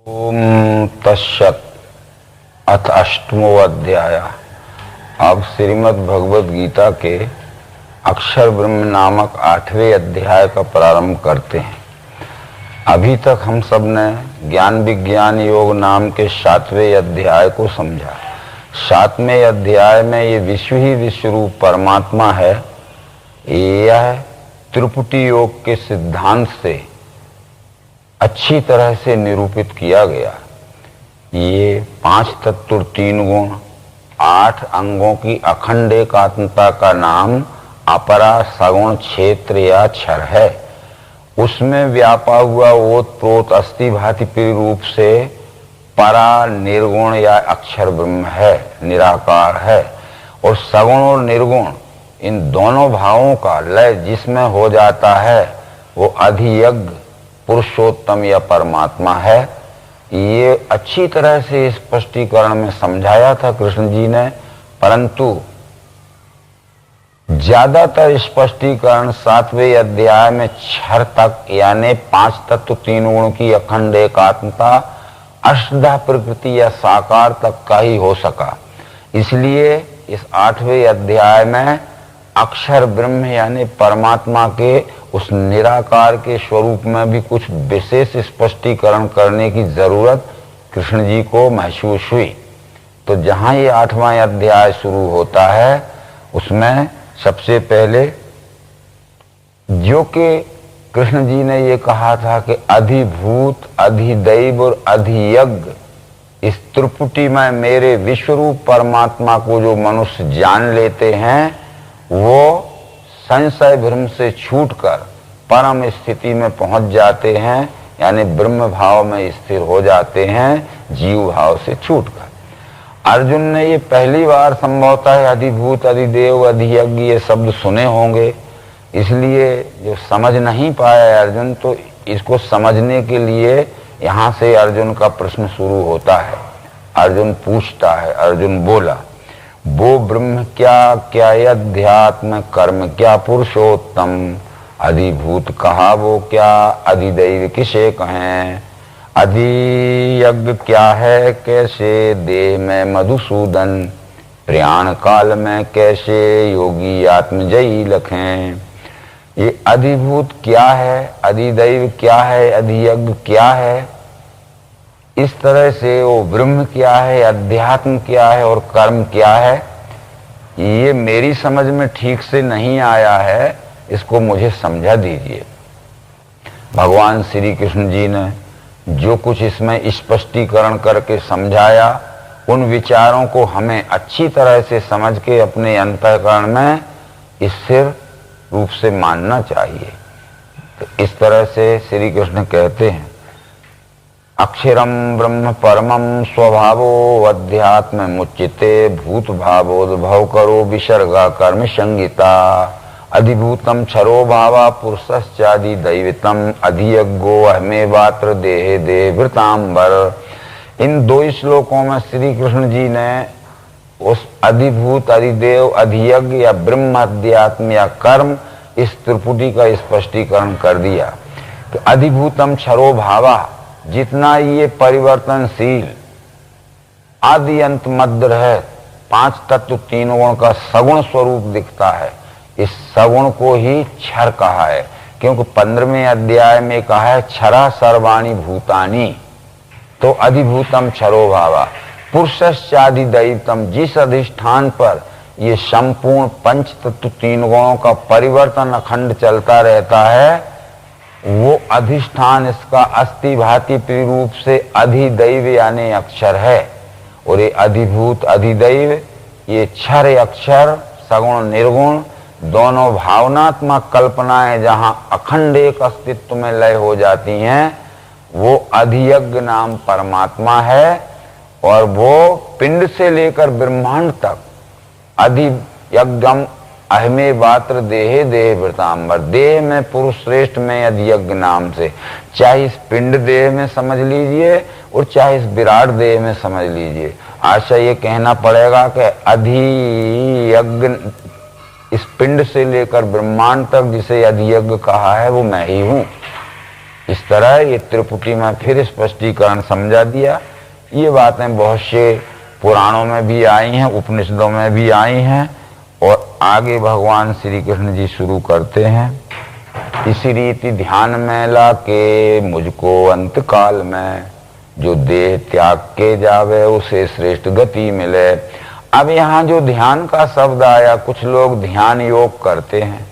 ओम तत्सत। अथ अष्टमो अध्याय। अब श्रीमद् भगवद गीता के अक्षर ब्रह्म नामक 8वें अध्याय का प्रारंभ करते हैं। अभी तक हम सब ने ज्ञान विज्ञान योग नाम के 7वें अध्याय को समझा। 7वें अध्याय में ये विश्व ही विश्व रूप परमात्मा है, यह त्रिपुटी योग के सिद्धांत से अच्छी तरह से निरूपित किया गया। ये 5 तत्व 3 गुण 8 अंगों की अखंड एकात्मता का नाम अपरा सगुण क्षेत्र या क्षर है। उसमें व्यापा हुआ ओत प्रोत अस्थि भांति रूप से परा निर्गुण या अक्षर ब्रह्म है, निराकार है। और सगुण और निर्गुण इन दोनों भावों का लय जिसमें हो जाता है वो अधियज्ञ पुरुषोत्तम या परमात्मा है। ये अच्छी तरह से स्पष्टीकरण में समझाया था कृष्ण जी ने, परंतु ज्यादातर स्पष्टीकरण 7वें अध्याय में क्षर तक यानी 5 तत्व 3 गुण की अखंड एकात्मता अष्टधा प्रकृति या साकार तक का ही हो सका। इसलिए इस 8वें अध्याय में अक्षर ब्रह्म यानी परमात्मा के उस निराकार के स्वरूप में भी कुछ विशेष स्पष्टीकरण करने की जरूरत कृष्ण जी को महसूस हुई। तो जहां ये 8वां अध्याय शुरू होता है उसमें सबसे पहले जो कि कृष्ण जी ने ये कहा था कि अधिभूत अधिदैव और अधियज्ञ इस त्रिपुटी में मेरे विश्वरूप परमात्मा को जो मनुष्य जान लेते हैं वो संशय भ्रम से छूटकर परम स्थिति में पहुंच जाते हैं, यानी ब्रह्म भाव में स्थिर हो जाते हैं जीव भाव से छूटकर। अर्जुन ने ये पहली बार संभवतः अधिभूत अधिदेव अधियज्ञ ये शब्द सुने होंगे, इसलिए जो समझ नहीं पाया अर्जुन, तो इसको समझने के लिए यहाँ से अर्जुन का प्रश्न शुरू होता है। अर्जुन पूछता है, अर्जुन बोला, वो ब्रह्म क्या क्या अध्यात्म कर्म क्या पुरुषोत्तम, अधिभूत कहा वो क्या अधिदैव किसे कहें, अधियज्ञ क्या है कैसे देह में मधुसूदन, प्रयाण काल में कैसे योगी आत्मजयी लखें। ये अधिभूत क्या है, अधिदैव क्या है, अधियज्ञ क्या है, इस तरह से वो ब्रह्म क्या है, अध्यात्म क्या है और कर्म क्या है, ये मेरी समझ में ठीक से नहीं आया है, इसको मुझे समझा दीजिए। भगवान श्री कृष्ण जी ने जो कुछ इसमें स्पष्टीकरण करके समझाया उन विचारों को हमें अच्छी तरह से समझ के अपने अंतःकरण में स्थिर रूप से मानना चाहिए। तो इस तरह से श्री कृष्ण कहते हैं, अक्षरम ब्रह्म परमं स्वभावो अध्यात्म मुच्यते भूत भावोद्भव करो विसर्गा कर्म संगीता, अधिभूतम क्षरो भावा पुरुषश्चादि दैवतम अधियज्ञो अहमेवात्र देहे देवृतांबर। इन 2 श्लोकों में श्री कृष्ण जी ने उस अधिभूत अधिदेव अधियज्ञ या ब्रह्म अध्यात्म या कर्म इस त्रिपुटी का स्पष्टीकरण कर दिया। तो अधिभूतम क्षरो भावा, जितना ये परिवर्तनशील आदि अंत मध्य है 5 तत्व 3 गुण का सगुण स्वरूप दिखता है, इस सगुण को ही क्षर कहा है, क्योंकि 15वें अध्याय में कहा है क्षरा सर्वाणि भूतानि। तो अधिभूतम क्षरो भावा पुरुषश्चादि दैवतम, जिस अधिष्ठान पर ये संपूर्ण 5 तत्व 3 गुणों का परिवर्तन अखंड चलता रहता है वो अधिष्ठान इसका अस्थि भांति रूप से अधिदैव यानी अक्षर है। और ये अधिभूत अधिदैव ये क्षर अक्षर सगुण निर्गुण दोनों भावनात्मक कल्पनाएं जहां अखंड एक अस्तित्व में लय हो जाती हैं वो अधियज्ञ नाम परमात्मा है। और वो पिंड से लेकर ब्रह्मांड तक अधियज्ञम अहमे वात्र देहे देह वृतांबर, देह में पुरुष श्रेष्ठ में अधियज्ञ नाम से, चाहे इस पिंड देह में समझ लीजिए और चाहे इस विराट देह में समझ लीजिए। आशा ये कहना पड़ेगा कि अधियज्ञ इस पिंड से लेकर ब्रह्मांड तक जिसे अधियज्ञ कहा है वो मैं ही हूं। इस तरह ये त्रिपुटी में फिर स्पष्टीकरण समझा दिया। ये बातें बहुत से पुराणों में भी आई हैं, उपनिषदों में भी आई हैं, और आगे भगवान श्री कृष्ण जी शुरू करते हैं। इसी रीति ध्यान में ला के मुझको अंत काल में, जो देह त्याग के जावे उसे श्रेष्ठ गति मिले। अब यहाँ जो ध्यान का शब्द आया, कुछ लोग ध्यान योग करते हैं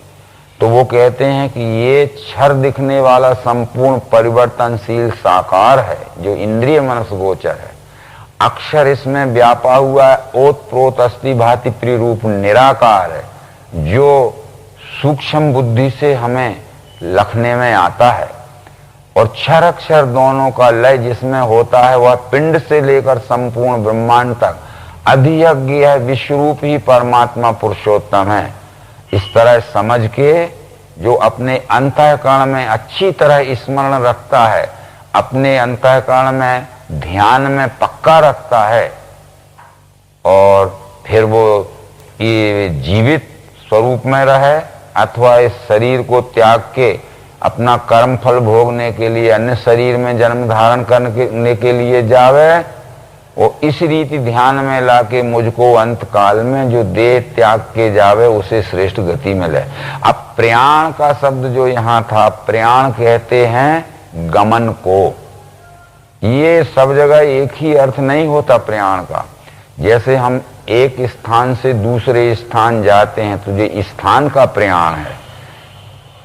तो वो कहते हैं कि ये क्षर दिखने वाला संपूर्ण परिवर्तनशील साकार है जो इंद्रिय मनस गोचर है। अक्षर इसमें व्यापा हुआ है, ओत प्रोत अस्थि भांति प्रिरूप निराकार है जो सूक्ष्म बुद्धि से हमें लखने में आता है। और क्षर अक्षर दोनों का लय जिसमें होता है वह पिंड से लेकर संपूर्ण ब्रह्मांड तक अधियज्ञ है, विश्वरूप ही परमात्मा पुरुषोत्तम है। इस तरह समझ के जो अपने अंतःकरण में अच्छी तरह स्मरण रखता है, अपने अंतःकरण में ध्यान में पक्का रखता है, और फिर वो ये जीवित स्वरूप में रहे अथवा इस शरीर को त्याग के अपना कर्म फल भोगने के लिए अन्य शरीर में जन्म धारण करने के लिए जावे, वो इस रीति ध्यान में लाके मुझको अंत काल में जो देह त्याग के जावे उसे श्रेष्ठ गति मिले। अब प्रयाण का शब्द जो यहाँ था, प्रयाण कहते हैं गमन को। ये सब जगह एक ही अर्थ नहीं होता प्रयाण का। जैसे हम एक स्थान से दूसरे स्थान जाते हैं तो ये स्थान का प्रयाण है।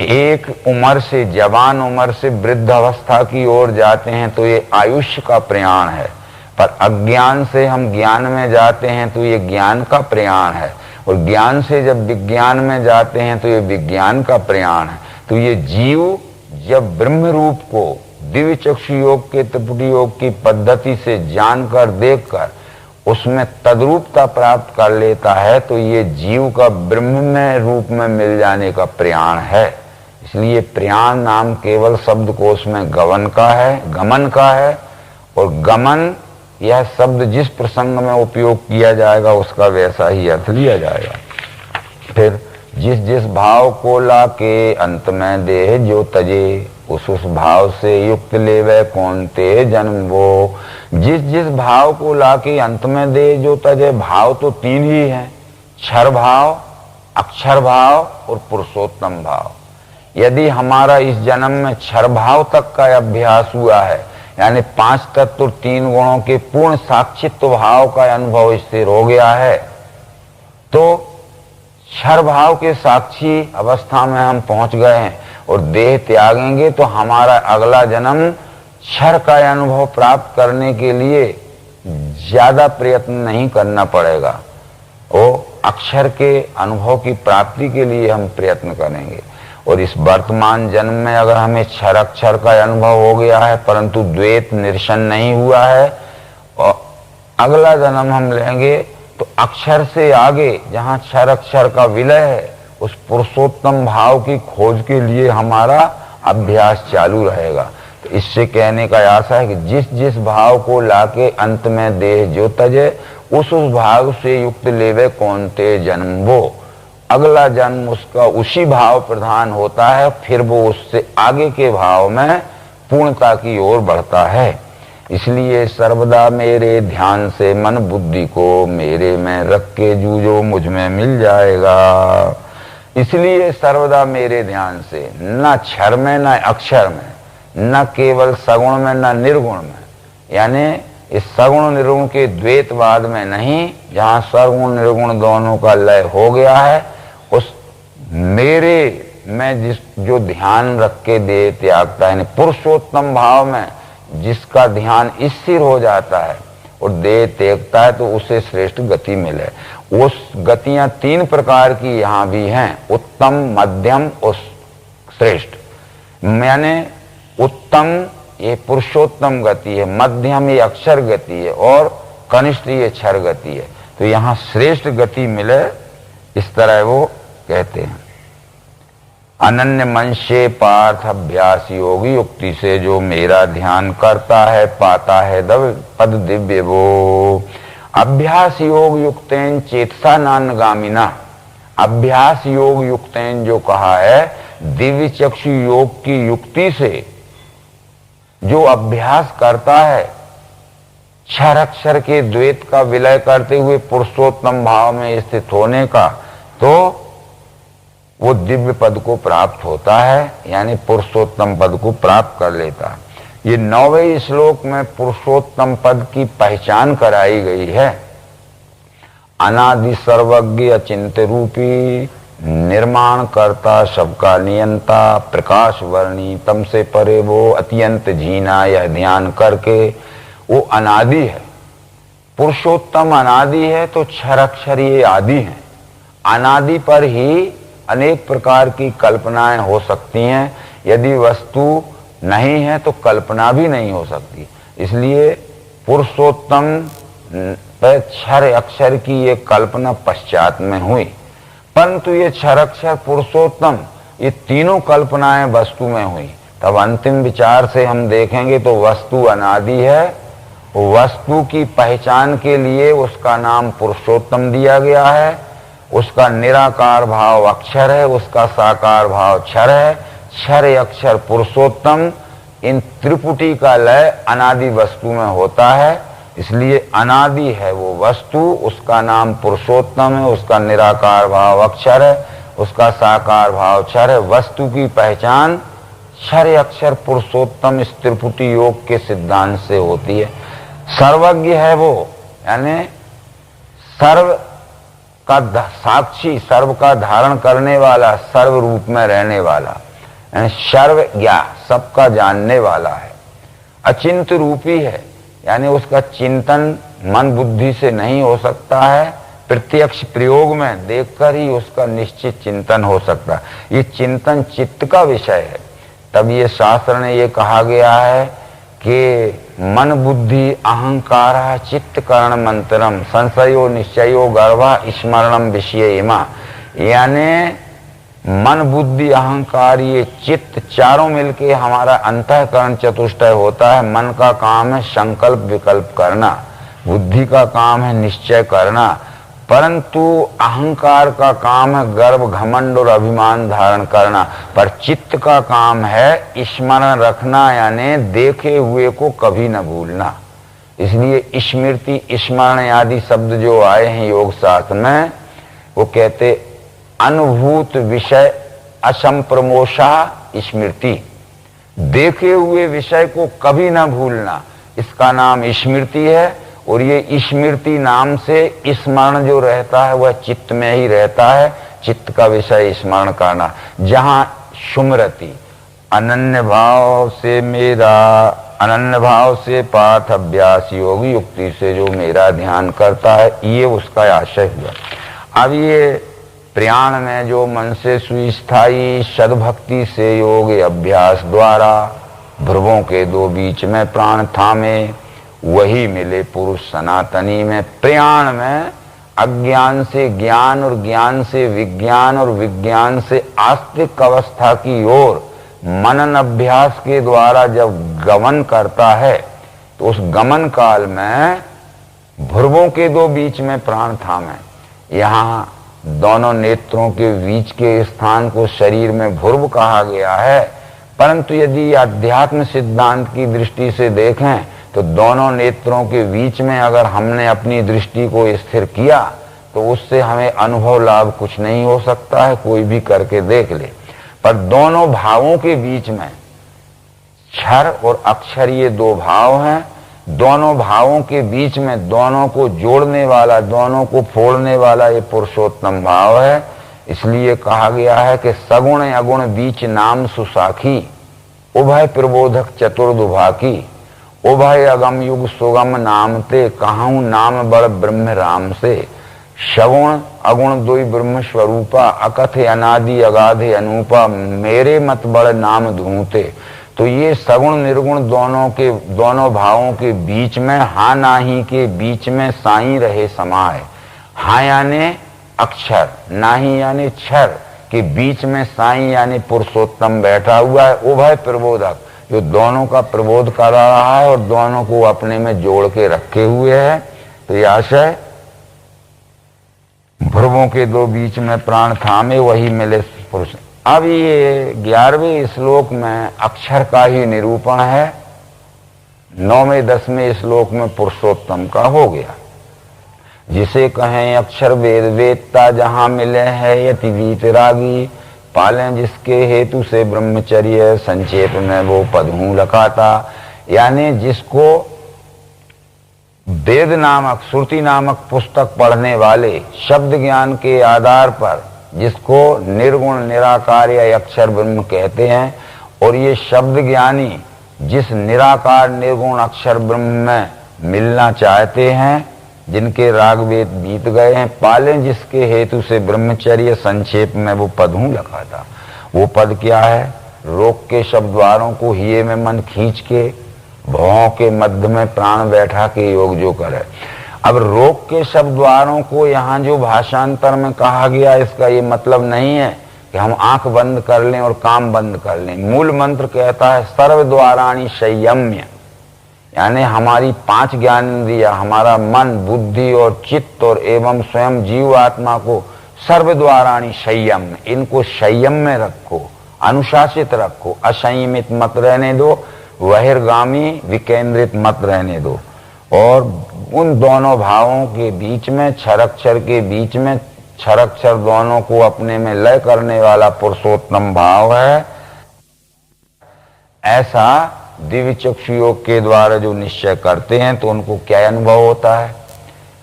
एक उम्र से, जवान उम्र से वृद्ध अवस्था की ओर जाते हैं तो ये आयुष्य का प्रयाण है। पर अज्ञान से हम ज्ञान में जाते हैं तो ये ज्ञान का प्रयाण है, और ज्ञान से जब विज्ञान में जाते हैं तो ये विज्ञान का प्रयाण है। तो ये जीव जब ब्रह्म रूप को दिव्य चक्षु योग के त्रिपुटी योग की पद्धति से जानकर देखकर उसमें तद्रूपता प्राप्त कर लेता है तो ये जीव का ब्रह्म में रूप में मिल जाने का प्रयाण है। इसलिए प्रयाण नाम केवल शब्दकोश में गमन का है, और गमन यह शब्द जिस प्रसंग में उपयोग किया जाएगा उसका वैसा ही अर्थ लिया जाएगा। फिर जिस जिस भाव को ला के अंत में देह जो तजे, उस भाव से युक्त लेवे कौन ते जन्म वो। जिस जिस भाव को ला के अंत में देह जो तजे, भाव तो तीन ही हैं, क्षर भाव, अक्षर भाव और पुरुषोत्तम भाव। यदि हमारा इस जन्म में क्षर भाव तक का अभ्यास हुआ है, यानी 5 तत्व 3 गुणों के पूर्ण साक्षित्व भाव का अनुभव स्थिर हो गया है, तो क्षर भाव के साक्षी अवस्था में हम पहुंच गए हैं, और देह त्यागेंगे तो हमारा अगला जन्म क्षर का अनुभव प्राप्त करने के लिए ज्यादा प्रयत्न नहीं करना पड़ेगा। वो अक्षर के अनुभव की प्राप्ति के लिए हम प्रयत्न करेंगे। और इस वर्तमान जन्म में अगर हमें क्षर अक्षर का अनुभव हो गया है परंतु द्वैत निरसन नहीं हुआ है, और अगला जन्म हम लेंगे तो अक्षर से आगे जहाँ क्षर अक्षर का विलय है उस पुरुषोत्तम भाव की खोज के लिए हमारा अभ्यास चालू रहेगा। तो इससे कहने का आशा है कि जिस जिस भाव को लाके अंत में देह जो तजे, उस भाव से युक्त लेवे कौन ते जन्म वो। अगला जन्म उसका उसी भाव प्रधान होता है, फिर वो उससे आगे के भाव में पूर्णता की ओर बढ़ता है। इसलिए सर्वदा मेरे ध्यान से मन बुद्धि को मेरे में रख के जूझो मुझ में मिल जाएगा। इसलिए सर्वदा मेरे ध्यान से, न क्षर में न अक्षर में, न केवल सगुण में न निर्गुण में, यानी इस सगुण निर्गुण के द्वैतवाद में नहीं, जहाँ सगुण निर्गुण दोनों का लय हो गया है, उस मेरे में जो ध्यान रख के दे त्यागता है, पुरुषोत्तम भाव में जिसका ध्यान स्थिर हो जाता है और देह त्यागता है, तो उसे श्रेष्ठ गति मिले। उस गतियां 3 प्रकार की यहाँ भी हैं, उत्तम, मध्यम और श्रेष्ठ। यानी उत्तम ये पुरुषोत्तम गति है, मध्यम ये अक्षर गति है, और कनिष्ठ ये क्षर गति है। तो यहाँ श्रेष्ठ गति मिले, इस तरह वो कहते हैं। अनन्य मन से पार्थ अभ्यास योगी युक्ति से जो मेरा ध्यान करता है पाता है पद दिव्य वो। अभ्यास योग युक्तेन चेतसा नान्गामिना। अभ्यास योग युक्तेन जो कहा है, दिव्य चक्षु योग की युक्ति से जो अभ्यास करता है क्षर अक्षर के द्वैत का विलय करते हुए पुरुषोत्तम भाव में स्थित होने का, तो वो दिव्य पद को प्राप्त होता है, यानी पुरुषोत्तम पद को प्राप्त कर लेता है। ये 9वें श्लोक में पुरुषोत्तम पद की पहचान कराई गई है। अनादि सर्वज्ञ अचिंत्य रूपी, निर्माण करता सबका नियंता, प्रकाश वर्णी तम से परे वो, अत्यंत जीना यह ध्यान करके। वो अनादि है, पुरुषोत्तम अनादि है, तो क्षर अक्षर ये आदि है। अनादि पर ही अनेक प्रकार की कल्पनाएं हो सकती हैं, यदि वस्तु नहीं है तो कल्पना भी नहीं हो सकती। इसलिए पुरुषोत्तम पर क्षर अक्षर की ये कल्पना पश्चात में हुई, परंतु ये क्षर अक्षर पुरुषोत्तम ये तीनों कल्पनाएं वस्तु में हुई। तब अंतिम विचार से हम देखेंगे तो वस्तु अनादि है, वस्तु की पहचान के लिए उसका नाम पुरुषोत्तम दिया गया है, उसका निराकार भाव अक्षर है, उसका साकार भाव क्षर है, क्षर अक्षर पुरुषोत्तम। इन त्रिपुटी का लय अनादि वस्तु में होता है, इसलिए अनादि है वो वस्तु, उसका नाम पुरुषोत्तम है, उसका निराकार भाव अक्षर है, उसका साकार भाव क्षर है। वस्तु की पहचान क्षर अक्षर पुरुषोत्तम इस त्रिपुटी योग के सिद्धांत से होती है। सर्वज्ञ है वो, यानी सर्व का साक्षी, सर्व का धारण करने वाला, सर्व रूप में रहने वाला, यानी सर्वज्ञ सबका जानने वाला है। अचिंत्य रूपी है, यानी उसका चिंतन मन बुद्धि से नहीं हो सकता है, प्रत्यक्ष प्रयोग में देखकर ही उसका निश्चित चिंतन हो सकता है। ये चिंतन चित्त का विषय है। तब ये शास्त्र ने ये कहा गया है कि मन बुद्धि अहंकार चित्त करण मंत्रम संशयो निश्चयो गर्वा स्मरणम विषय इमा, यानी मन बुद्धि अहंकार ये चित्त चारों मिलके हमारा अंतःकरण चतुष्टय होता है। मन का काम है संकल्प विकल्प करना, बुद्धि का काम है निश्चय करना, परंतु अहंकार का काम है गर्व घमंड और अभिमान धारण करना, पर चित्त का काम है स्मरण रखना, यानी देखे हुए को कभी न भूलना। इसलिए स्मृति स्मरण आदि शब्द जो आए हैं योग शास्त्र में, वो कहते अनुभूत विषय असंप्रमोषा स्मृति, देखे हुए विषय को कभी न भूलना, इसका नाम स्मृति है। और ये स्मृति नाम से स्मरण जो रहता है वह चित्त में ही रहता है, चित्त का विषय स्मरण करना। जहां सुमरति अनन्य भाव से मेरा, अनन्य भाव से पाठ अभ्यास योग युक्ति से जो मेरा ध्यान करता है, ये उसका आशय हुआ। अब ये प्रयाण में जो मन से सुस्थायी सद्भक्ति से योग अभ्यास द्वारा भ्रुवों के दो बीच में प्राण थामे, वही मिले पुरुष सनातनी में। प्रयाण में अज्ञान से ज्ञान और ज्ञान से विज्ञान और विज्ञान से आस्तिक अवस्था की ओर मनन अभ्यास के द्वारा जब गमन करता है, तो उस गमन काल में भ्रुवों के दो बीच में प्राण थामे। यहाँ दोनों नेत्रों के बीच के स्थान को शरीर में भ्रुव कहा गया है, परंतु यदि अध्यात्म सिद्धांत की दृष्टि से देखें तो दोनों नेत्रों के बीच में अगर हमने अपनी दृष्टि को स्थिर किया तो उससे हमें अनुभव लाभ कुछ नहीं हो सकता है, कोई भी करके देख ले। पर दोनों भावों के बीच में क्षर और अक्षर ये दो भाव हैं, दोनों भावों के बीच में दोनों को जोड़ने वाला, दोनों को फोड़ने वाला ये पुरुषोत्तम भाव है। इसलिए कहा गया है कि सगुण अगुण बीच नाम सुसाखी, उभय प्रबोधक चतुर्दुभाकी, उभय अगम युग सुगम नाम ते, कहूँ नाम बड़ ब्रह्म राम से। सगुण अगुण दुई ब्रह्म स्वरूपा, अकथ अनादि अगाधे अनूपा, मेरे मत बड़ नाम धूते। तो ये सगुण निर्गुण दोनों भावों के बीच में, हा नाही के बीच में साई रहे समाये। हा यानी अक्षर, नाही यानी क्षर के बीच में साई यानी पुरुषोत्तम बैठा हुआ है। उभय प्रबोधक, जो दोनों का प्रबोध कर रहा है और दोनों को अपने में जोड़ के रखे हुए है। तो यह आशय भ्रुवों के दो बीच में प्राण थामे, वही मिले पुरुष। अब ये 11वें श्लोक में अक्षर का ही निरूपण है 9वें 10वें श्लोक में पुरुषोत्तम का हो गया। जिसे कहें अक्षर वेद वेदता जहां मिले है यति वीतरागी, पालें जिसके हेतु से ब्रह्मचर्य, संक्षेप में वो पद हूं लखाता। यानी जिसको वेद नामक श्रुति नामक पुस्तक पढ़ने वाले शब्द ज्ञान के आधार पर जिसको निर्गुण निराकार या अक्षर ब्रह्म कहते हैं, और ये शब्द ज्ञानी जिस निराकार निर्गुण अक्षर ब्रह्म में मिलना चाहते हैं, जिनके राग वेद बीत गए हैं, पालें जिसके हेतु से ब्रह्मचर्य, संक्षेप में वो पद हूं लखा था। वो पद क्या है? रोक के शब्द द्वारों को हिये में मन खींच के, भौं के मध्य में प्राण बैठा के योग जो करे। अब रोक के शब्द द्वारों को यहाँ जो भाषांतर में कहा गया, इसका ये मतलब नहीं है कि हम आंख बंद कर लें और काम बंद कर लें। मूल मंत्र कहता है सर्व द्वाराणि संयम्य, यानी हमारी 5 ज्ञानेंद्रिया, हमारा मन, बुद्धि और चित्त और एवं स्वयं जीव आत्मा को सर्व द्वाराणि संयम, इनको संयम में रखो, अनुशासित रखो, असंयमित मत रहने दो, बहिर्गामी विकेंद्रित मत रहने दो। और उन दोनों भावों के बीच में, क्षरक्षर के बीच में, क्षरक्षर दोनों को अपने में लय करने वाला पुरुषोत्तम भाव है। ऐसा दिव्य चक्षु योग के द्वारा जो निश्चय करते हैं तो उनको क्या अनुभव होता है?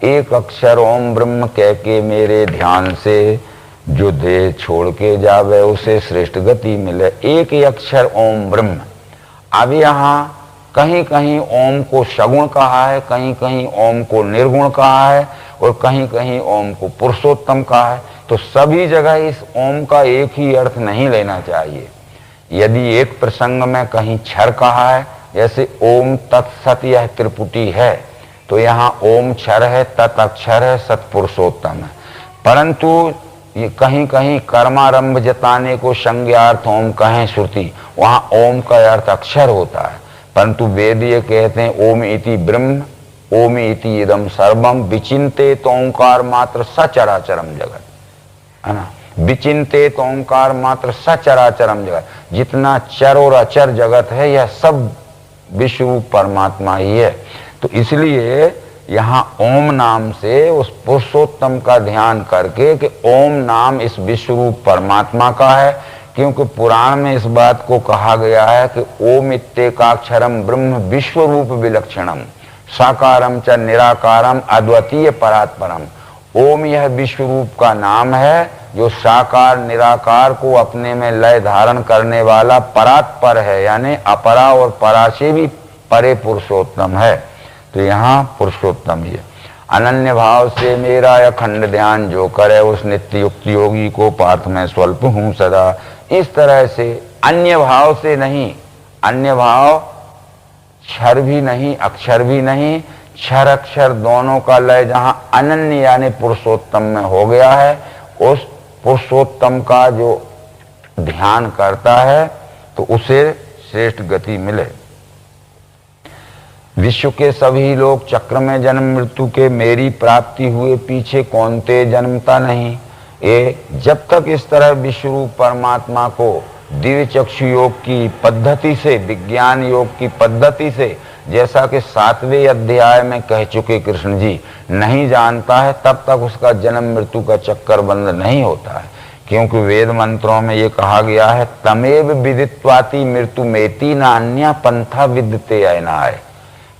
एक अक्षर ओम ब्रह्म कह के मेरे ध्यान से जो देह छोड़ के जावे उसे श्रेष्ठ गति मिले। एक ही अक्षर ओम ब्रह्म। अब यहाँ कहीं कहीं ओम को सगुण कहा है, कहीं कहीं ओम को निर्गुण कहा है, और कहीं कहीं ओम को पुरुषोत्तम कहा है। तो सभी जगह इस ओम का एक ही अर्थ नहीं लेना चाहिए। यदि एक प्रसंग में कहीं क्षर कहा है, जैसे ओम तत्सत यह त्रिपुटी है, तो यहाँ ओम क्षर है, तत् अक्षर है, सत पुरुषोत्तम है। परंतु ये कहीं कहीं कर्मारंभ जताने को संज्ञार्थ ओम कहें श्रुति, वहां ओम का अर्थ अक्षर होता है। परंतु वेद ये कहते हैं ओम इति ब्रह्म, ओम इति इदम सर्वम, विचिंतेत ओंकार मात्र सचराचरम जगत, है ना। विचिंतेत ओंकार मात्र सचराचरम जगत, जितना चर और अचर जगत है यह सब विश्वरूप परमात्मा ही है। तो इसलिए यहाँ ओम नाम से उस पुरुषोत्तम का ध्यान करके कि ओम नाम इस विश्वरूप परमात्मा का है, क्योंकि पुराण में इस बात को कहा गया है कि ओम इत्येकाक्षरम ब्रह्म विश्वरूप विलक्षणम साकारम च निराकारम अद्वितीय परात्परम। ओम यह विश्वरूप का नाम है जो साकार निराकार को अपने में लय धारण करने वाला परात्पर है, यानी अपरा और परा से भी परे पुरुषोत्तम है। तो यहाँ पुरुषोत्तम ये अनन्य भाव से मेरा अखंड ध्यान जो करे उस नित्य युक्त योगी को पार्थ में स्वल्प हूँ सदा। इस तरह से अन्य भाव से नहीं, अन्य भाव क्षर भी नहीं अक्षर भी नहीं, क्षर अक्षर दोनों का लय जहां अनन्य यानी पुरुषोत्तम में हो गया है, उस पुरुषोत्तम का जो ध्यान करता है तो उसे श्रेष्ठ गति मिले। विश्व के सभी लोग चक्र में जन्म मृत्यु के मेरी प्राप्ति हुए पीछे कौनते जन्मता नहीं। ये जब तक इस तरह विश्वरूप परमात्मा को दिव्य चक्षु योग की पद्धति से, विज्ञान योग की पद्धति से, जैसा कि 7वें अध्याय में कह चुके कृष्ण जी, नहीं जानता है, तब तक उसका जन्म मृत्यु का चक्कर बंद नहीं होता है। क्योंकि वेद मंत्रों में ये कहा गया है तमेव विदित्वाति मृत्यु मेति नान्या पंथा विद्यते अयनाय।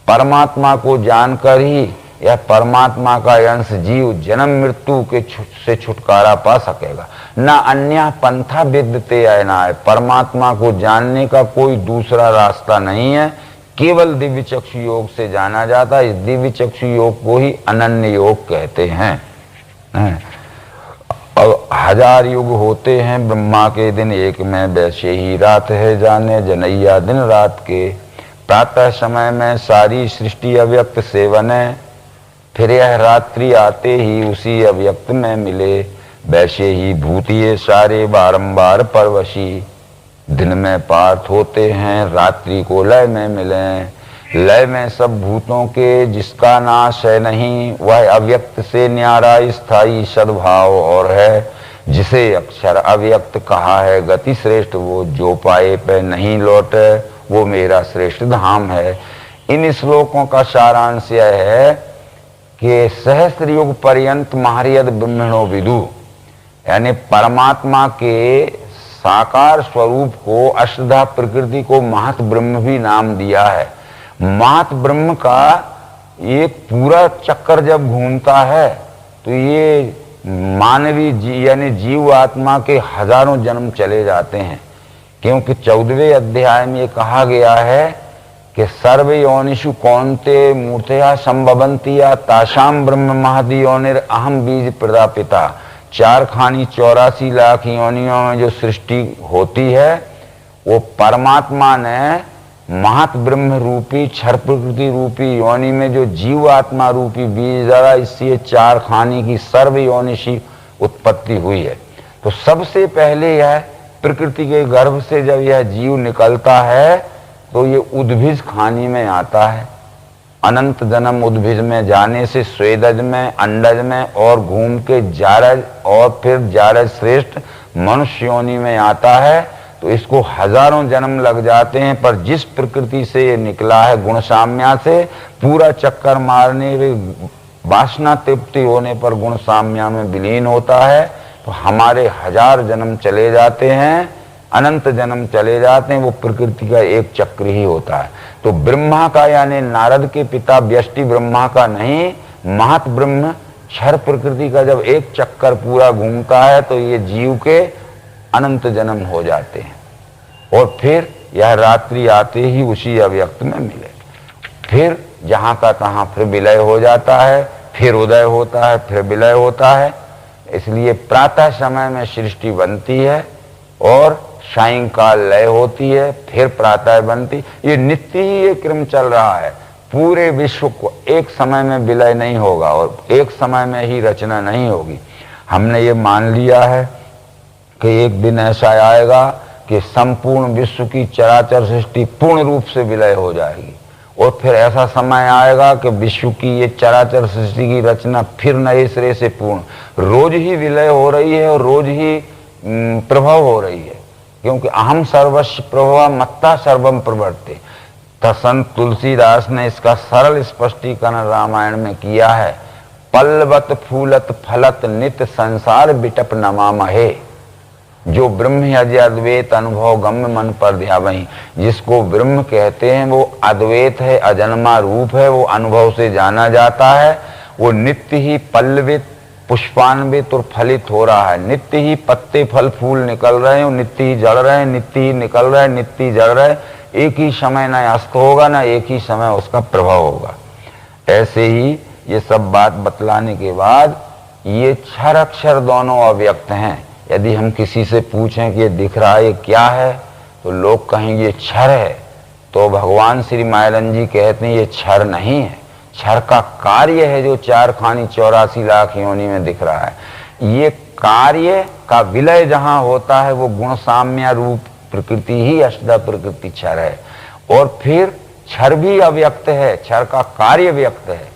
परमात्मा को जानकर ही यह परमात्मा का अंश जीव जन्म मृत्यु के से छुटकारा पा सकेगा, न अन्य पंथा विद्यते अयनाय। परमात्मा को जानने का कोई दूसरा रास्ता नहीं है, केवल दिव्य चक्षु योग से जाना जाता है। इस दिव्य चक्षु योग को ही अनन्य योग कहते हैं। अब 1000 युग होते हैं ब्रह्मा के दिन एक में, वैसे ही रात है जाने जनैया दिन रात के। प्रातः समय में सारी सृष्टि अव्यक्त से बने, फिर यह रात्रि आते ही उसी अव्यक्त में मिले। वैसे ही भूत ये सारे बारंबार परवशी, दिन में पार्थ होते हैं रात्रि को लय में मिले। लय में सब भूतों के जिसका नाश है नहीं, वह अव्यक्त से न्यारा स्थायी सद्भाव और है। जिसे अक्षर अव्यक्त कहा है गति श्रेष्ठ, वो जो पाए पे नहीं लौटे, वो मेरा श्रेष्ठ धाम है। इन श्लोकों का सारांश यह है कि सहस्त्र युग पर्यंत महर्यद ब्रह्मणो विदु, यानी परमात्मा के साकार स्वरूप को, अष्टधा प्रकृति को महत ब्रह्म भी नाम दिया है। महत ब्रह्म का एक पूरा चक्कर जब घूमता है तो ये मानवीय यानी जीव आत्मा के हजारों जन्म चले जाते हैं, क्योंकि 14वें अध्याय में ये कहा गया है कि सर्व योनिषु कौन्ते मूर्तया संभवन्ति या तासाम ब्रह्म महदि योनिर अहम बीज प्रदापिता। 4 खानी 84 लाख योनियों में जो सृष्टि होती है वो परमात्मा ने महत ब्रह्म रूपी क्षर प्रकृति रूपी योनि में जो जीव आत्मा रूपी बीज डाला, इससे 4 खानी की सर्व योनिषी उत्पत्ति हुई है। तो सबसे पहले यह प्रकृति के गर्भ से जब यह जीव निकलता है तो ये उद्भिज खानी में आता है। अनंत जन्म उद्भिज में जाने से स्वेदज में, अंडज में और घूम के जारज और फिर जारज श्रेष्ठ मनुष्य योनि में आता है। तो इसको हजारों जन्म लग जाते हैं, पर जिस प्रकृति से ये निकला है गुण साम्या से, पूरा चक्कर मारने वासना तृप्ति होने पर गुण साम्या में विलीन होता है। तो हमारे 1000 जन्म चले जाते हैं, अनंत जन्म चले जाते हैं, वो प्रकृति का एक चक्र ही होता है। तो ब्रह्मा का यानी नारद के पिता व्यष्टि ब्रह्मा का नहीं, महत ब्रह्म क्षर प्रकृति का जब एक चक्कर पूरा घूमता है तो ये जीव के अनंत जन्म हो जाते हैं, और फिर यह रात्रि आते ही उसी अव्यक्त में मिले, फिर जहां का तहां फिर विलय हो जाता है, फिर उदय होता है, फिर विलय होता है। इसलिए प्रातः समय में सृष्टि बनती है और सायंकाल लय होती है, फिर प्रातः बनती। ये नित्य ही ये क्रम चल रहा है। पूरे विश्व को एक समय में विलय नहीं होगा और एक समय में ही रचना नहीं होगी। हमने ये मान लिया है कि एक दिन ऐसा आएगा कि संपूर्ण विश्व की चराचर सृष्टि पूर्ण रूप से विलय हो जाएगी, और फिर ऐसा समय आएगा कि विश्व की ये चराचर सृष्टि की रचना फिर नए सिरे से पूर्ण। रोज ही विलय हो रही है और रोज ही प्रभाव हो रही है, क्योंकि अहम सर्वस्व प्रभव मत्ता सर्वम प्रवर्ते। संत तुलसीदास ने इसका सरल स्पष्टीकरण रामायण में किया है। पल्लवत फूलत फलत नित संसार बिटप नमामहे। जो ब्रह्म अद्वैत अनुभव गम्य मन पर ध्यावहीं, जिसको ब्रह्म कहते हैं वो अद्वैत है, अजन्मा रूप है, वो अनुभव से जाना जाता है। वो नित्य ही पल्लवित पुष्पान्वित और फलित हो रहा है, नित्य ही पत्ते फल फूल निकल रहे हैं, नित्य ही जड़ रहे हैं, नित्य ही निकल रहे हैं, नित्य ही जड़ रहे हैं। एक ही समय न अस्त होगा, ना एक ही समय उसका प्रभाव होगा। ऐसे ही ये सब बात बतलाने के बाद ये क्षर अक्षर दोनों अव्यक्त हैं। यदि हम किसी से पूछें कि ये दिख रहा है ये क्या है, तो लोग कहेंगे ये क्षर है, तो भगवान श्री मायरन जी कहते हैं ये क्षर नहीं है, क्षर का कार्य है जो 4 खानी 84 लाख योनि में दिख रहा है। ये कार्य का विलय जहां होता है वो गुण साम्य रूप प्रकृति ही अष्टधा प्रकृति क्षर है, और फिर क्षर भी अव्यक्त है, क्षर का कार्य व्यक्त है,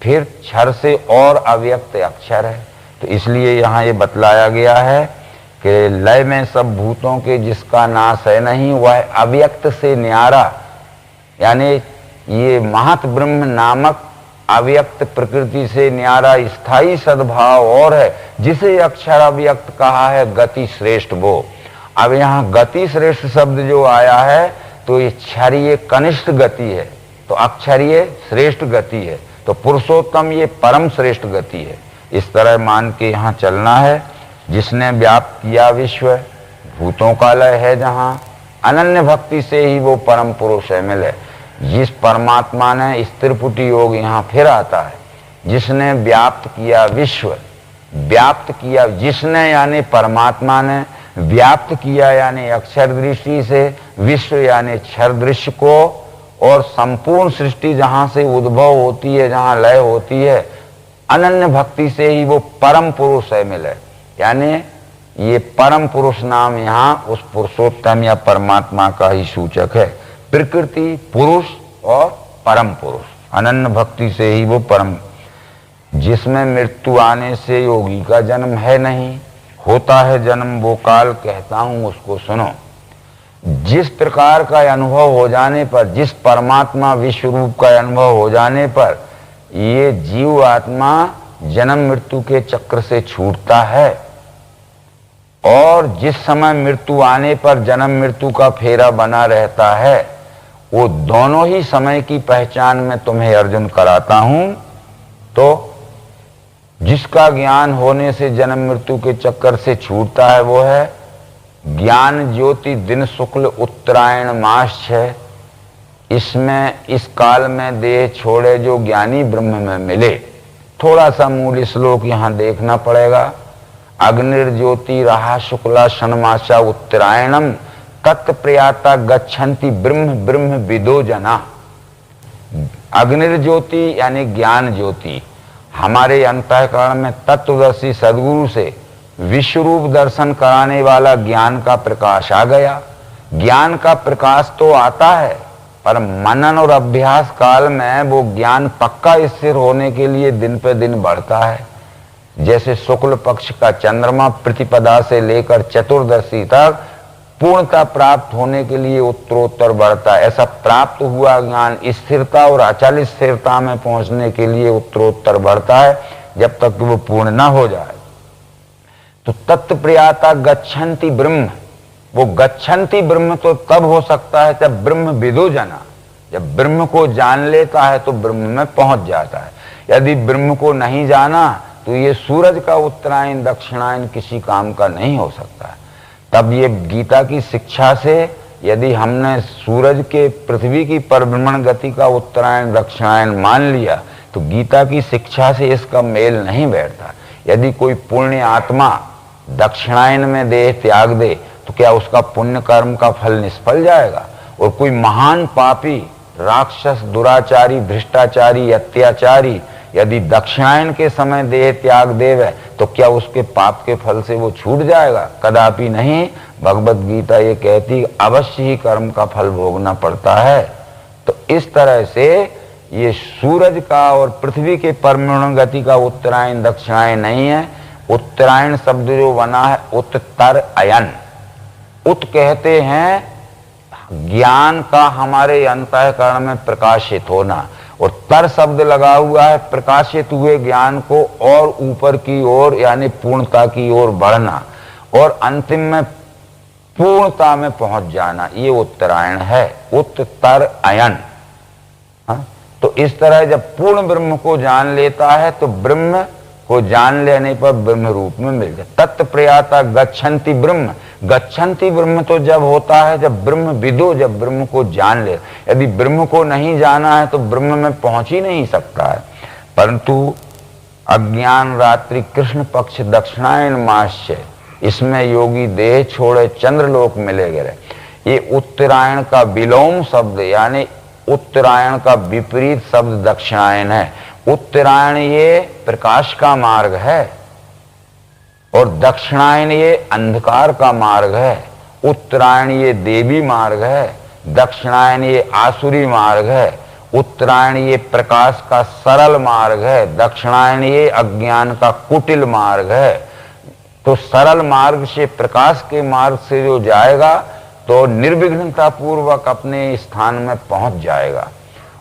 फिर क्षर से और अव्यक्त अक्षर है। तो इसलिए यहाँ ये बतलाया गया है कि लय में सब भूतों के जिसका नाश है नहीं, वह अव्यक्त से न्यारा, यानी ये महत ब्रह्म नामक अव्यक्त प्रकृति से न्यारा स्थायी सद्भाव और है, जिसे अक्षर अव्यक्त कहा है गति श्रेष्ठ वो। अब यहाँ गति श्रेष्ठ शब्द जो आया है तो ये क्षरीय कनिष्ठ गति है, तो अक्षरीय श्रेष्ठ गति है, तो पुरुषोत्तम ये परम श्रेष्ठ गति है। इस तरह मान के यहाँ चलना है। जिसने व्याप्त किया विश्व, भूतों का लय है जहाँ, अनन्य भक्ति से ही वो परम पुरुष है मिले। जिस परमात्मा ने स्त्रिपुटी योग यहाँ फिर आता है, जिसने व्याप्त किया विश्व, व्याप्त किया जिसने यानी परमात्मा ने, व्याप्त किया यानी अक्षर दृष्टि से, विश्व यानी क्षर दृश्य को, और संपूर्ण सृष्टि जहां से उद्भव होती है, जहां लय होती है, अनन्य भक्ति से ही वो परम पुरुष है मिले। यानी ये परम पुरुष नाम यहाँ उस पुरुषोत्तम या परमात्मा का ही सूचक है। प्रकृति, पुरुष और परम पुरुष, अनन्य भक्ति से ही वो परम, जिसमें मृत्यु आने से योगी का जन्म है नहीं, होता है जन्म वो काल, कहता हूं उसको सुनो। जिस प्रकार का अनुभव हो जाने पर, जिस परमात्मा विश्व रूप का अनुभव हो जाने पर ये जीव आत्मा जन्म मृत्यु के चक्र से छूटता है, और जिस समय मृत्यु आने पर जन्म मृत्यु का फेरा बना रहता है, वो दोनों ही समय की पहचान मैं तुम्हें अर्जुन कराता हूं। तो जिसका ज्ञान होने से जन्म मृत्यु के चक्कर से छूटता है वो है ज्ञान ज्योति दिन शुक्ल उत्तरायण मास 6। इसमें इस काल में देह छोड़े जो ज्ञानी ब्रह्म में मिले। थोड़ा सा मूल श्लोक यहां देखना पड़ेगा। अग्निर्ज्योति रहा शुक्ला षण्मासा उत्तरायणम तत्प्रयाता गच्छन्ति ब्रह्म ब्रह्म विदो जना। अग्निर्ज्योति यानी ज्ञान ज्योति, हमारे अंतःकरण में तत्वदर्शी सदगुरु से विश्वरूप दर्शन कराने वाला ज्ञान का प्रकाश आ गया। ज्ञान का प्रकाश तो आता है, पर मनन और अभ्यास काल में वो ज्ञान पक्का स्थिर होने के लिए दिन पे दिन बढ़ता है। जैसे शुक्ल पक्ष का चंद्रमा प्रतिपदा से लेकर चतुर्दशी तक पूर्णता प्राप्त होने के लिए उत्तरोत्तर बढ़ता है, ऐसा प्राप्त हुआ ज्ञान स्थिरता और अचल स्थिरता में पहुंचने के लिए उत्तरोत्तर बढ़ता है, जब तक वो पूर्ण ना हो जाए। तो तत्प्रियाता गच्छन्ति ब्रह्म, वो गच्छन्ति ब्रह्म तो तब हो सकता है जब ब्रह्म विदो जना, जब ब्रह्म को जान लेता है तो ब्रह्म में पहुंच जाता है। यदि ब्रह्म को नहीं जाना तो ये सूरज का उत्तरायण दक्षिणायन किसी काम का नहीं हो सकता है। तब ये गीता की शिक्षा से यदि हमने सूरज के पृथ्वी की परिभ्रमण गति का उत्तरायण दक्षिणायन मान लिया तो गीता की शिक्षा से इसका मेल नहीं बैठता। यदि कोई पुण्य आत्मा दक्षिणायन में देह त्याग दे तो क्या उसका पुण्य कर्म का फल निष्फल जाएगा? और कोई महान पापी राक्षस दुराचारी भ्रष्टाचारी अत्याचारी यदि दक्षिणायन के समय देह त्याग देवे तो क्या उसके पाप के फल से वो छूट जाएगा? कदापि नहीं। भगवत गीता ये कहती अवश्य ही कर्म का फल भोगना पड़ता है। तो इस तरह से ये सूरज का और पृथ्वी के परिभ्रमण गति का उत्तरायण दक्षिणायन नहीं है। उत्तरायण शब्द जो बना है उत्तर अयन, उत कहते हैं ज्ञान का हमारे अंतःकरण में प्रकाशित होना, और तर शब्द लगा हुआ है प्रकाशित हुए ज्ञान को और ऊपर की ओर यानी पूर्णता की ओर बढ़ना और अंतिम में पूर्णता में पहुंच जाना, ये उत्तरायण है, उत्तर अयन। तो इस तरह जब पूर्ण ब्रह्म को जान लेता है तो ब्रह्म को जान लेने पर ब्रह्म रूप में मिल जाए। तत्प्रयाता गच्छन्ति ब्रह्म, गच्छन्ति ब्रह्म तो जब होता है जब ब्रह्म विदो, जब ब्रह्म को जान ले। यदि ब्रह्म को नहीं जाना है तो ब्रह्म में पहुंच ही नहीं सकता है। परंतु अज्ञान रात्रि कृष्ण पक्ष दक्षिणायन मास है, इसमें योगी देह छोड़े चंद्रलोक मिले गए। ये उत्तरायण का विलोम शब्द यानी उत्तरायण का विपरीत शब्द दक्षिणायन है। उत्तरायण ये प्रकाश का मार्ग है और दक्षिणायन ये अंधकार का मार्ग है। उत्तरायण ये देवी मार्ग है, दक्षिणायन ये आसुरी मार्ग है। उत्तरायण ये प्रकाश का सरल मार्ग है, दक्षिणायन ये अज्ञान का कुटिल मार्ग है। तो सरल मार्ग से प्रकाश के मार्ग से जो जाएगा तो निर्विघ्नता पूर्वक अपने स्थान में पहुंच जाएगा,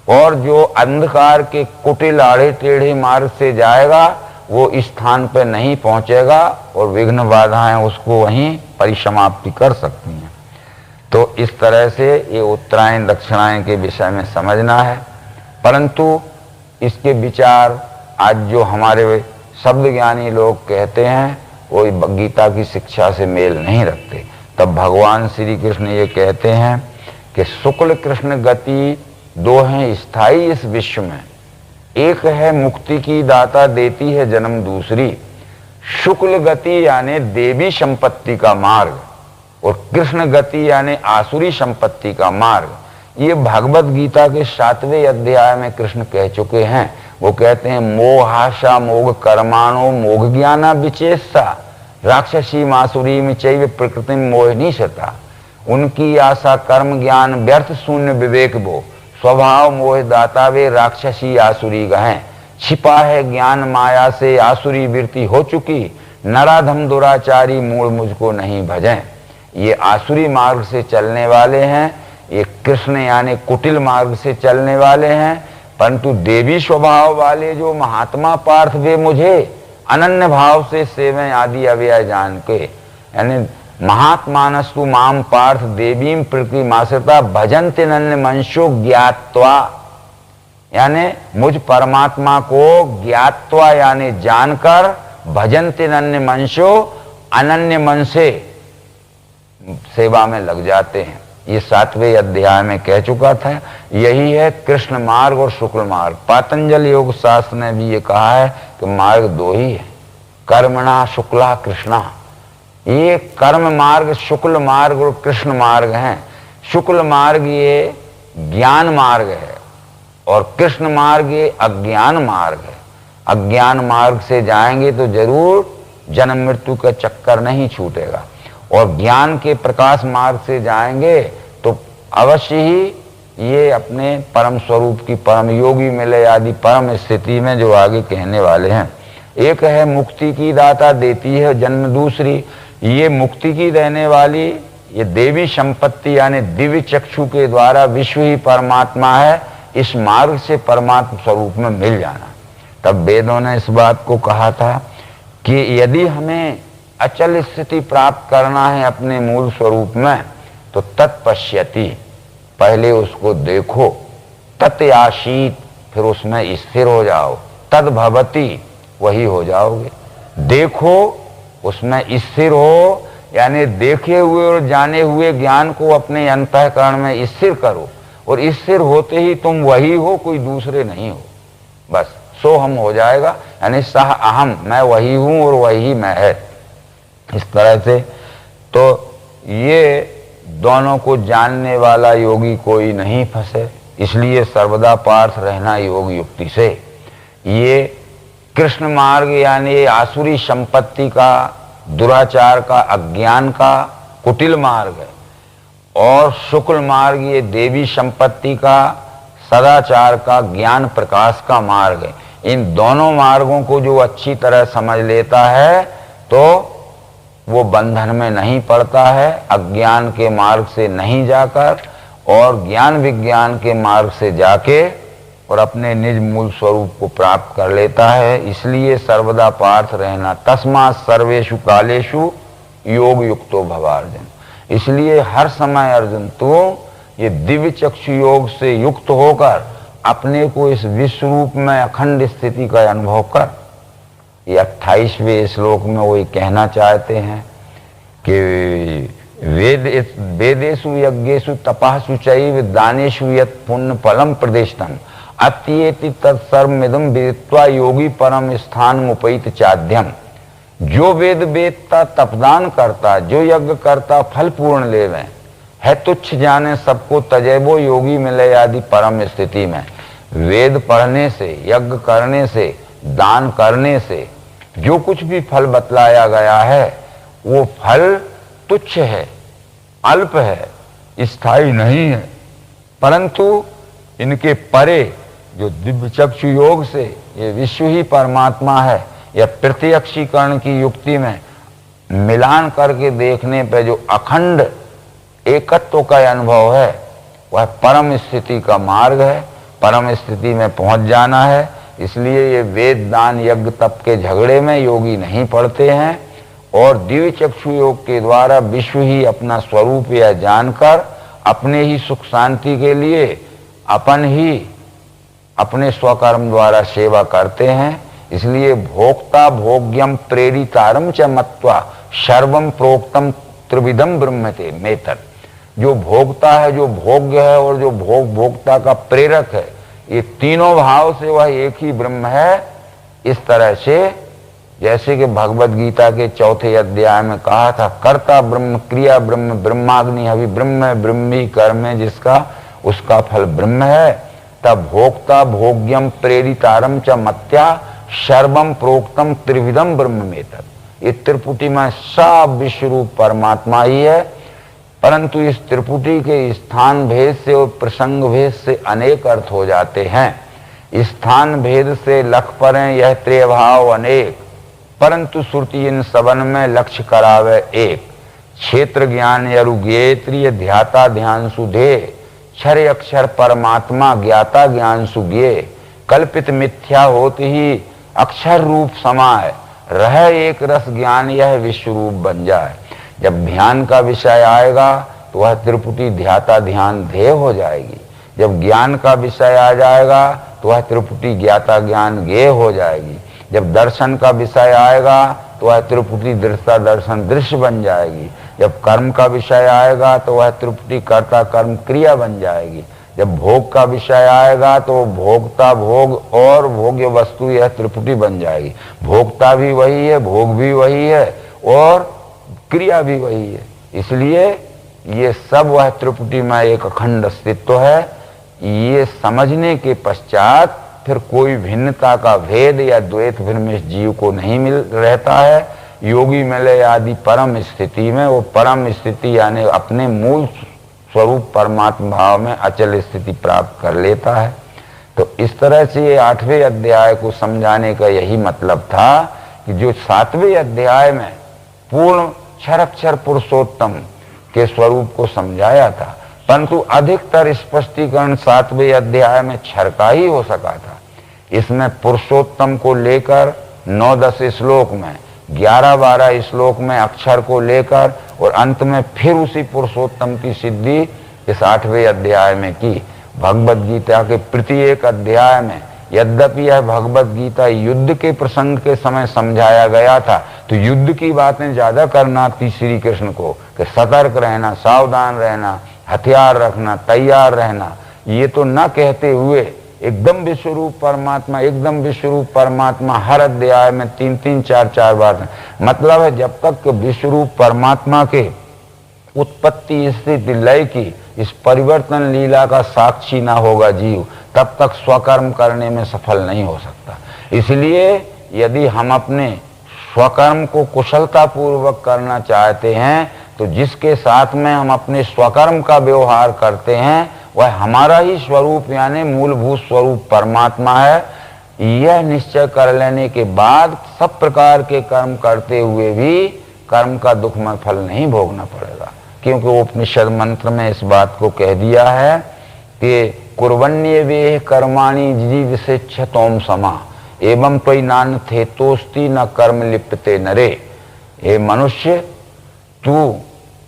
और जो अंधकार के कुटिल आड़े टेढ़े मार्ग से जाएगा वो स्थान पर नहीं पहुंचेगा और विघ्न बाधाएं उसको वहीं परिसमाप्ति कर सकती हैं। तो इस तरह से ये उत्तरायण दक्षिणायन के विषय में समझना है। परंतु इसके विचार आज जो हमारे शब्द ज्ञानी लोग कहते हैं वो गीता की शिक्षा से मेल नहीं रखते। तब भगवान श्री कृष्ण ये कहते हैं कि शुक्ल कृष्ण गति दो हैं स्थायी इस विश्व में, एक है मुक्ति की दाता देती है जन्म दूसरी। शुक्ल गति यानी देवी संपत्ति का मार्ग और कृष्ण गति यानी आसुरी संपत्ति का मार्ग। ये भगवत गीता के 7वें अध्याय में कृष्ण कह चुके हैं। वो कहते हैं मोहाशा मोघ कर्माणो मोघ ज्ञाना विचेषा राक्षसी मासुरी में चैव प्रकृति मोहिनी सता। उनकी आशा कर्म ज्ञान व्यर्थ शून्य विवेक वो स्वभाव मोह दाता वे राक्षसी आसुरी गहें। छिपा है ज्ञान माया से आसुरी वृत्ति हो चुकी, नराधम दुराचारी मूल मुझको नहीं भजें। ये आसुरी मार्ग से चलने वाले हैं, ये कृष्ण यानी कुटिल मार्ग से चलने वाले हैं। परंतु देवी स्वभाव वाले जो महात्मा पार्थ, वे मुझे अनन्य भाव से सेवें आदि अव्यय जान के, यानी महात्मानस्तु माम पार्थ देवीं प्रतिमाश्रिता भजन्ति नन्य मंशो ज्ञात्वा, यानी मुझ परमात्मा को ज्ञात्वा यानी जानकर, भजन्ति नन्य मंशो अनन्य मन से सेवा में लग जाते हैं। ये 7वें अध्याय में कह चुका था। यही है कृष्ण मार्ग और शुक्ल मार्ग। पातंजल योग शास्त्र ने भी ये कहा है कि मार्ग दो ही है, कर्मणा शुक्ला कृष्णा। ये कर्म मार्ग शुक्ल मार्ग और कृष्ण मार्ग हैं। शुक्ल मार्ग ये ज्ञान मार्ग है और कृष्ण मार्ग ये अज्ञान मार्ग है। अज्ञान मार्ग से जाएंगे तो जरूर जन्म मृत्यु का चक्कर नहीं छूटेगा, और ज्ञान के प्रकाश मार्ग से जाएंगे तो अवश्य ही ये अपने परम स्वरूप की, परम योगी मिले आदि परम स्थिति में जो आगे कहने वाले हैं। एक है मुक्ति की दाता देती है जन्म, दूसरी ये मुक्ति की देने वाली ये देवी संपत्ति यानी दिव्य चक्षु के द्वारा विश्व ही परमात्मा है। इस मार्ग से परमात्मा स्वरूप में मिल जाना। तब वेदों ने इस बात को कहा था कि यदि हमें अचल स्थिति प्राप्त करना है अपने मूल स्वरूप में, तो तत्पश्यति, पहले उसको देखो, तत्याशीत, फिर उसमें स्थिर हो जाओ, तद्भवति, वही हो जाओगे। देखो, उसमें स्थिर हो, यानी देखे हुए और जाने हुए ज्ञान को अपने अंतःकरण में स्थिर करो, और स्थिर होते ही तुम वही हो, कोई दूसरे नहीं हो। बस सो हम हो जाएगा, यानी सह अहम, मैं वही हूं और वही मैं है। इस तरह से तो ये दोनों को जानने वाला योगी कोई नहीं फंसे, इसलिए सर्वदा पार्थ रहना योग युक्ति से। ये कृष्ण मार्ग यानी आसुरी संपत्ति का, दुराचार का, अज्ञान का कुटिल मार्ग है, और शुक्ल मार्ग ये देवी संपत्ति का, सदाचार का, ज्ञान प्रकाश का मार्ग है। इन दोनों मार्गों को जो अच्छी तरह समझ लेता है तो वो बंधन में नहीं पड़ता है, अज्ञान के मार्ग से नहीं जाकर और ज्ञान विज्ञान के मार्ग से जाके और अपने निज मूल स्वरूप को प्राप्त कर लेता है। इसलिए सर्वदा पार्थ रहना, तस्मात् सर्वेषु कालेषु योग युक्तो भवार्जुन। इसलिए हर समय अर्जुन तू ये दिव्य चक्षु योग से युक्त होकर अपने को इस विश्व रूप में अखंड स्थिति का अनुभव कर। ये 28वें श्लोक में वही कहना चाहते हैं कि वेदेषु यज्ञेषु तपःसु चैव दानेषु यत् पुण्य फलम प्रदिष्टम् अत्येति तत्सर्वमिदं विदित्वा योगी परम स्थान उपैत चाध्यम। जो वेद वेदता तपदान करता, जो यज्ञ करता फल पूर्ण लेवे, है तुच्छ जाने सबको तजेबो योगी मिले आदि परम स्थिति में। वेद पढ़ने से, यज्ञ करने से, दान करने से जो कुछ भी फल बतलाया गया है वो फल तुच्छ है, अल्प है, स्थायी नहीं है। परंतु इनके परे जो दिव्य चक्षु योग से ये विश्व ही परमात्मा है, या प्रत्यक्षीकरण की युक्ति में मिलान करके देखने पे जो अखंड एकत्व का अनुभव है, वह परम स्थिति का मार्ग है। परम स्थिति में पहुंच जाना है। इसलिए ये वेद दान यज्ञ तप के झगड़े में योगी नहीं पड़ते हैं, और दिव्य चक्षु योग के द्वारा विश्व ही अपना स्वरूप या जानकर अपने ही सुख शांति के लिए अपन ही अपने स्वकर्म द्वारा सेवा करते हैं। इसलिए भोक्ता भोग्यम प्रेरितारम च मत्वा सर्वम प्रोक्तम त्रिविधम ब्रह्मते मेतर। जो भोगता है, जो भोग्य है और जो भोक्ता का प्रेरक है, ये तीनों भाव से वह एक ही ब्रह्म है। इस तरह से जैसे कि भगवद गीता के 4थे अध्याय में कहा था, कर्ता ब्रह्म, क्रिया ब्रह्म, ब्रह्माग्नि हवि ब्रह्म, ब्रह्मी कर्म है जिसका उसका फल ब्रह्म है। तब भोक्ता भोग्यम प्रेरितारम च मत्या सर्वम प्रोक्तम त्रिविधम ब्रह्म में तक। ये त्रिपुटी में सब विश्व रूप परमात्मा ही है, परंतु इस त्रिपुटी के स्थान भेद से और प्रसंग भेद से अनेक अर्थ हो जाते हैं। स्थान भेद से लख परें यह त्रिभाव अनेक, परंतु श्रुति इन सबन में लक्ष्य करावे एक। क्षेत्र ज्ञान यरुज्ञेत्रिय ध्याता ध्यान सुधे, क्षर अक्षर परमात्मा ज्ञाता ज्ञान सुज्ञे, कल्पित मिथ्या होते ही अक्षर रूप समाए, रह एक रस ज्ञान यह विश्व रूप बन जाए। जब ध्यान का विषय आएगा तो वह त्रिपुटी ध्याता ध्यान ध्येय हो जाएगी। जब ज्ञान का विषय आ जाएगा तो वह त्रिपुटी ज्ञाता ज्ञान ज्ञेय हो जाएगी। जब दर्शन का विषय आएगा तो वह त्रिपुटी दृष्टा दर्शन दृश्य बन जाएगी। जब कर्म का विषय आएगा तो वह त्रिपुटी कर्ता कर्म क्रिया बन जाएगी। जब भोग का विषय आएगा तो भोक्ता भोग और भोग्य वस्तु यह त्रिपुटी बन जाएगी। भोक्ता भी वही है, भोग भी वही है और क्रिया भी वही है। इसलिए ये सब वह त्रिपुटी में एक अखंड अस्तित्व है। ये समझने के पश्चात फिर कोई भिन्नता का भेद या द्वैत फिर में इस जीव को नहीं मिल रहता है। योगी मिले आदि परम स्थिति में वो परम स्थिति यानी अपने मूल स्वरूप परमात्मा भाव में अचल स्थिति प्राप्त कर लेता है। तो इस तरह से ये 8वें अध्याय को समझाने का यही मतलब था कि जो 7वें अध्याय में पूर्ण क्षर पुरुषोत्तम के स्वरूप को समझाया था, परंतु अधिकतर स्पष्टीकरण 7वें अध्याय में क्षर का ही हो सका था। इसमें पुरुषोत्तम को लेकर 9-10 श्लोक में, 11-12 श्लोक में अक्षर को लेकर और अंत में फिर उसी पुरुषोत्तम की सिद्धि इस 8वें अध्याय में की। भगवद गीता के प्रत्येक अध्याय में यद्यपि यह भगवद गीता युद्ध के प्रसंग के समय समझाया गया था, तो युद्ध की बातें ज्यादा करना थी श्री कृष्ण को कि सतर्क रहना, सावधान रहना, हथियार रखना, तैयार रहना। ये तो न कहते हुए एकदम विश्वरूप परमात्मा, एकदम विश्वरूप परमात्मा हर अध्याय में 3-3, 4-4 बार। मतलब है जब तक विश्वरूप परमात्मा के उत्पत्ति स्थिति लय की इस परिवर्तन लीला का साक्षी ना होगा जीव, तब तक स्वकर्म करने में सफल नहीं हो सकता। इसलिए यदि हम अपने स्वकर्म को कुशलता पूर्वक करना चाहते हैं तो जिसके साथ में हम अपने स्वकर्म का व्यवहार करते हैं वह हमारा ही स्वरूप यानी मूलभूत स्वरूप परमात्मा है। यह निश्चय कर लेने के बाद सब प्रकार के कर्म करते हुए भी कर्म का दुखमय फल नहीं भोगना पड़ेगा, क्योंकि उपनिषद मंत्र में इस बात को कह दिया है कि कुर्वन्ये वे कर्माणि जीविषेच्छतोम समा एवं त्वयि नान्यथे तोस्ति न कर्म लिप्यते नरे। हे मनुष्य, तू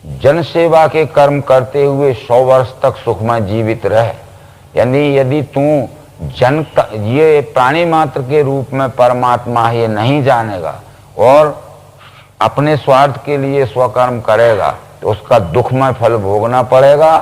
जन सेवा के कर्म करते हुए 100 वर्ष तक सुखमय जीवित रह। यानी यदि तू जन ये प्राणी मात्र के रूप में परमात्मा ये नहीं जानेगा और अपने स्वार्थ के लिए स्वकर्म करेगा तो उसका दुखमय फल भोगना पड़ेगा।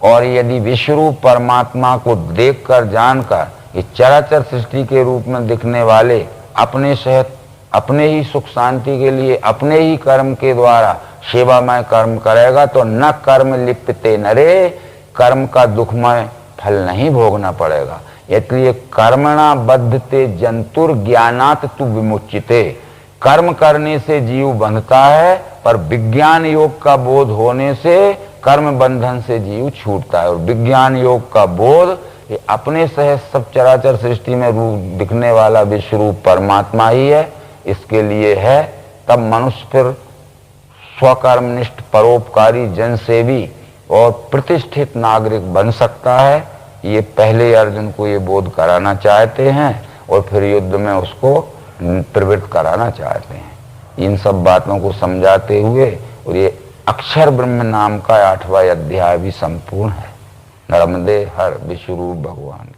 और यदि विश्वरूप परमात्मा को देखकर जानकर ये चराचर सृष्टि के रूप में दिखने वाले अपने सहित अपने ही सुख शांति के लिए अपने ही कर्म के द्वारा सेवामय कर्म करेगा तो न कर्म लिप्यते नरे, कर्म का दुखमय फल नहीं भोगना पड़ेगा। इसलिए कर्मणा बद्धते जंतुर ज्ञानात तु विमुच्यते। कर्म करने से जीव बंधता है, पर विज्ञान योग का बोध होने से कर्म बंधन से जीव छूटता है। और विज्ञान योग का बोध ये अपने सहित सब चराचर सृष्टि में रूप दिखने वाला विश्वरूप परमात्मा ही है, इसके लिए है। तब मनुष्य फिर स्वकर्मनिष्ठ परोपकारी जनसेवी और प्रतिष्ठित नागरिक बन सकता है। ये पहले अर्जुन को ये बोध कराना चाहते हैं और फिर युद्ध में उसको प्रवृत्त कराना चाहते हैं। इन सब बातों को समझाते हुए और ये अक्षर ब्रह्म नाम का 8वां अध्याय भी संपूर्ण है। नर्मदे हर विश्वरूप भगवान।